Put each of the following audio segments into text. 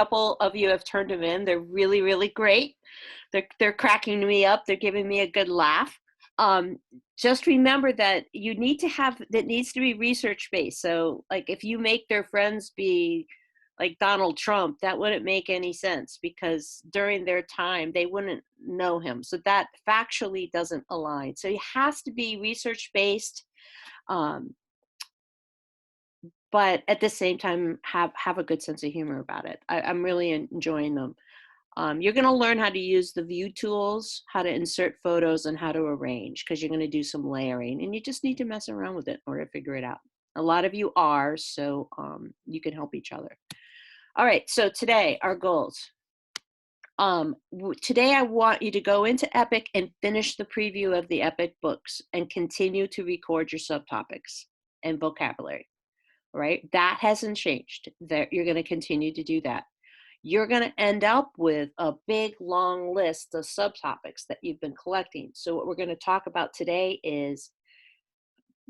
couple of you have turned them in. They're really, really great. They're cracking me up. They're giving me a good laugh. Just remember that you need to have, that needs to be research-based. So like if you make their friends be like Donald Trump, that wouldn't make any sense because during their time, they wouldn't know him. So that factually doesn't align. So it has to be research-based, but at the same time, have a good sense of humor about it. I'm really enjoying them. You're going to learn how to use the view tools, how to insert photos, and how to arrange, because you're going to do some layering, and you just need to mess around with it in order to figure it out. A lot of you are, so you can help each other. All right, so today, our goals. Today, I want you to go into EPIC and finish the preview of the EPIC books and continue to record your subtopics and vocabulary, right? That hasn't changed. You're going to continue to do that. You're going to end up with a big, long list of subtopics that you've been collecting. So what we're going to talk about today is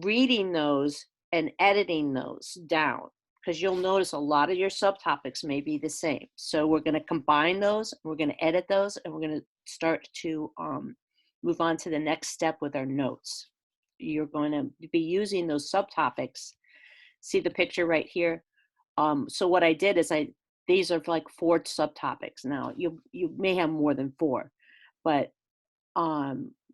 reading those and editing those down, because you'll notice a lot of your subtopics may be the same. So we're going to combine those, we're going to edit those, and we're going to start to move on to the next step with our notes. You're going to be using those subtopics. See the picture right here? So what I did is these are like 4 subtopics. Now you may have more than 4, but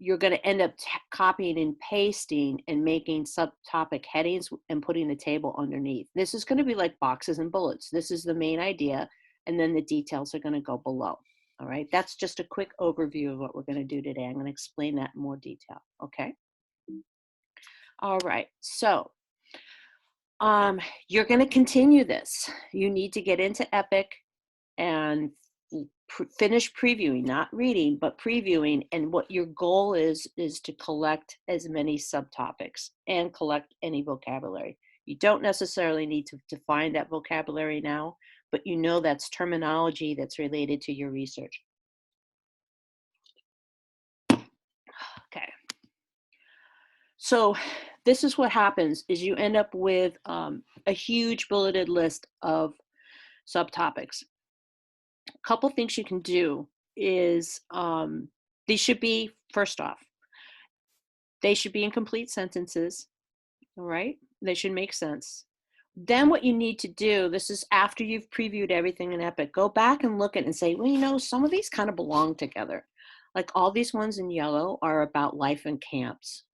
you're going to end up copying and pasting and making subtopic headings and putting the table underneath. This is going to be like boxes and bullets. This is the main idea, and then the details are going to go below. All right, that's just a quick overview of what we're going to do today. I'm going to explain that in more detail. Okay. All right, so you're going to continue this. You need to get into EPIC and finish previewing, not reading, but previewing. And what your goal is to collect as many subtopics and collect any vocabulary. You don't necessarily need to define that vocabulary now, but you know that's terminology that's related to your research. Okay. So this is what happens is you end up with a huge bulleted list of subtopics. A couple things you can do is these should be, first off, they should be in complete sentences, all right? They should make sense. Then what you need to do, this is after you've previewed everything in EPIC, go back and look at it and say, well, you know, some of these kind of belong together. Like all these ones in yellow are about life in camps.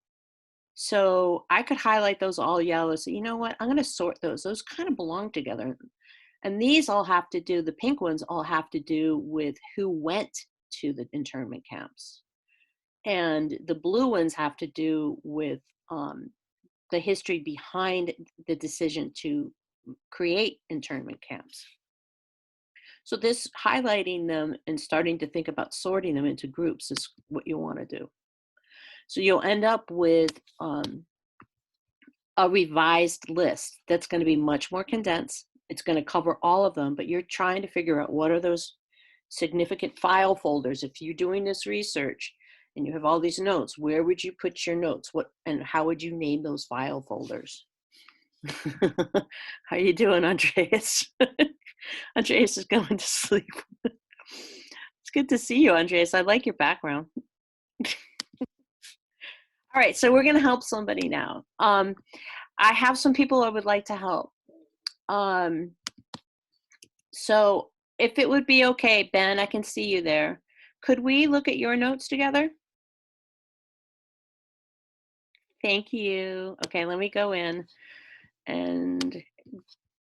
So I could highlight those all yellow. So you know what, I'm going to sort those. Those kind of belong together. And these all have to do, the pink ones all have to do with who went to the internment camps. And the blue ones have to do with the history behind the decision to create internment camps. So this highlighting them and starting to think about sorting them into groups is what you want to do. So you'll end up with a revised list that's going to be much more condensed. It's going to cover all of them, but you're trying to figure out what are those significant file folders. If you're doing this research and you have all these notes, where would you put your notes? What and how would you name those file folders? How you doing, Andreas? Andreas is going to sleep. It's good to see you, Andreas. I like your background. All right, so we're going to help somebody now. I have some people I would like to help. So if it would be okay, Ben, I can see you there. Could we look at your notes together? Thank you. Okay, let me go in and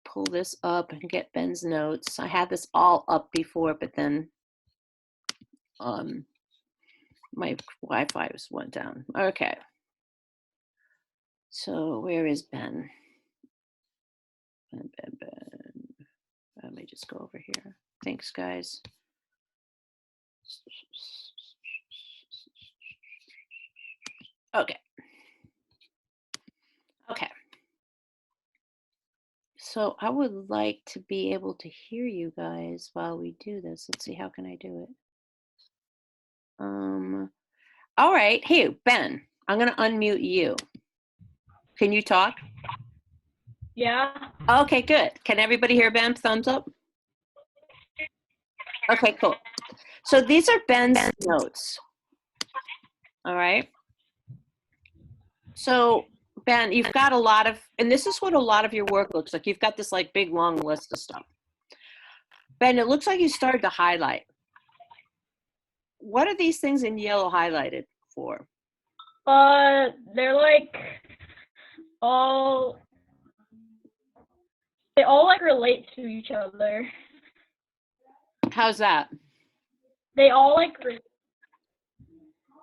pull this up and get Ben's notes. I had this all up before, but then my Wi-Fi went down. Okay. So where is Ben? Ben. Let me just go over here. Thanks, guys. Okay. Okay. So I would like to be able to hear you guys while we do this. Let's see, how can I do it? All right. Hey, Ben, I'm going to unmute you. Can you talk? Yeah. Okay, good. Can everybody hear Ben? Thumbs up? Okay, cool. So these are Ben's notes. All right. So Ben, you've got a lot of, and this is what a lot of your work looks like. You've got this like big long list of stuff. Ben, it looks like you started to highlight. What are these things in yellow highlighted for? They're like all, they all like relate to each other. How's that? They all like,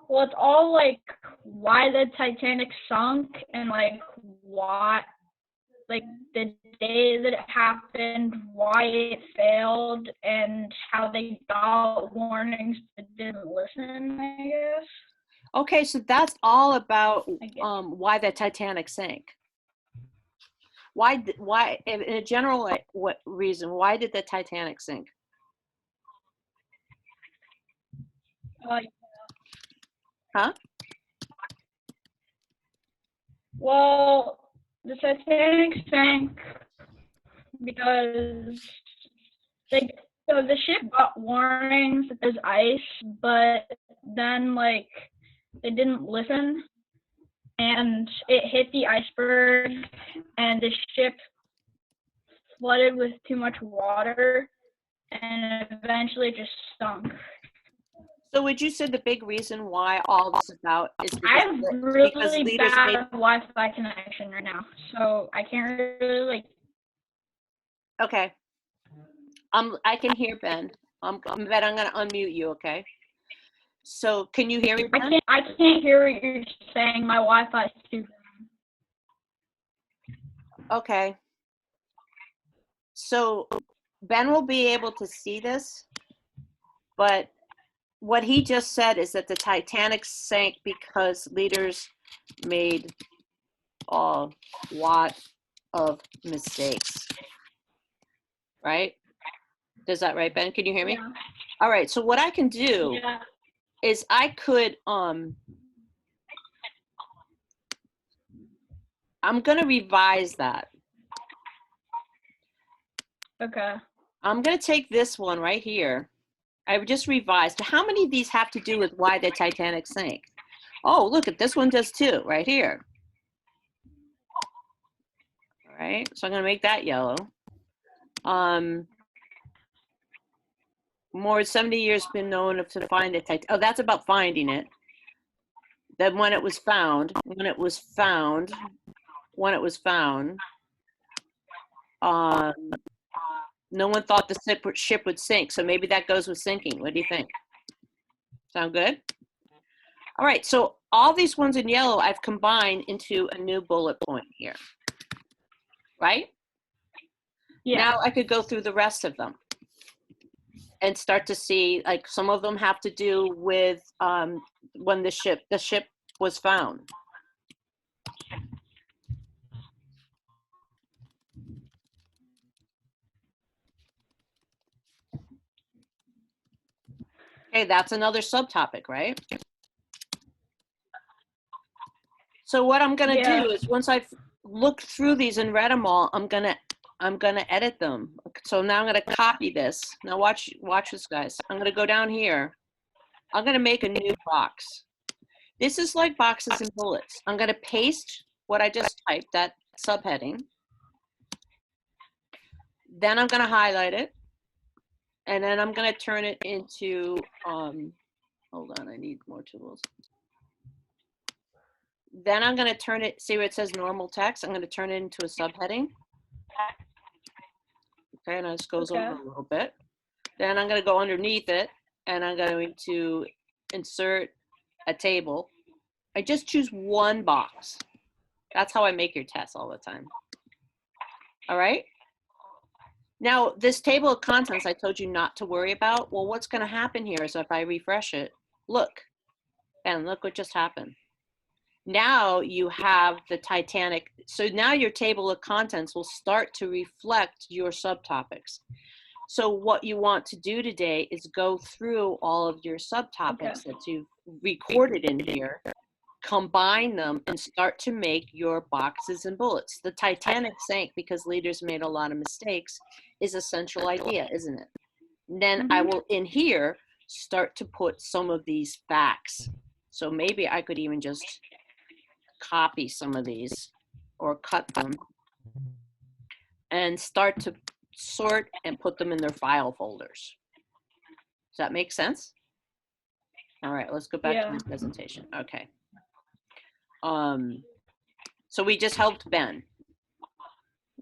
well, it's all like why the Titanic sunk and like why, like the day that it happened, why it failed, and how they got warnings but didn't listen, I guess. Okay, so that's all about why the Titanic sank. Why, in a general, like, what reason, why did the Titanic sink? Huh? Well, the Titanic sank because so the ship got warnings that there's ice, but then like they didn't listen, and it hit the iceberg, and the ship flooded with too much water, and eventually just sunk. So would you say the big reason why all this is about is I have really leaders bad made... Wi-Fi connection right now, so I can't really like. Okay. I can hear Ben. Ben, I'm gonna unmute you, okay? So can you hear me, Ben? I can't hear what you're saying. My Wi-Fi is too. Okay. So Ben will be able to see this, but what he just said is that the Titanic sank because leaders made a lot of mistakes. Right? Does that right, Ben? Can you hear me? Yeah. All right. So what I can do is I could I'm gonna revise that. Okay. I'm gonna take this one right here. I've just revised. How many of these have to do with why the Titanic sank? Oh, look at this one does too, right here. All right, so I'm gonna make that yellow. More than 70 years been known to find the Titanic. Oh, that's about finding it. Then when it was found, no one thought the ship would sink. So maybe that goes with sinking. What do you think? Sound good? All right, so all these ones in yellow I've combined into a new bullet point here, right? Yeah. Now I could go through the rest of them and start to see, like, some of them have to do with when the ship was found. Okay, that's another subtopic, right? So what I'm gonna do is once I've looked through these and read them all, I'm gonna edit them. So now I'm gonna copy this. Now watch this, guys. I'm gonna go down here. I'm gonna make a new box. This is like boxes and bullets. I'm gonna paste what I just typed, that subheading. Then I'm gonna highlight it. And then I'm gonna turn it into, hold on, I need more tools. Then I'm gonna turn it, see where it says normal text? I'm gonna turn it into a subheading. Okay, and it just goes over a little bit. Then I'm gonna go underneath it and I'm going to insert a table. I just choose one box. That's how I make your tests all the time. All right? Now, this table of contents I told you not to worry about. Well, what's gonna happen here is if I refresh it, look, and look what just happened. Now you have the Titanic. So now your table of contents will start to reflect your subtopics. So what you want to do today is go through all of your subtopics that you've recorded in here, combine them, and start to make your boxes and bullets. The Titanic sank because leaders made a lot of mistakes is a central idea, isn't it? Then I will, in here, start to put some of these facts. So maybe I could even just copy some of these or cut them and start to sort and put them in their file folders. Does that make sense? All right, let's go back to the presentation. Okay. So we just helped Ben.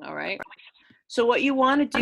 All right. So what you want to do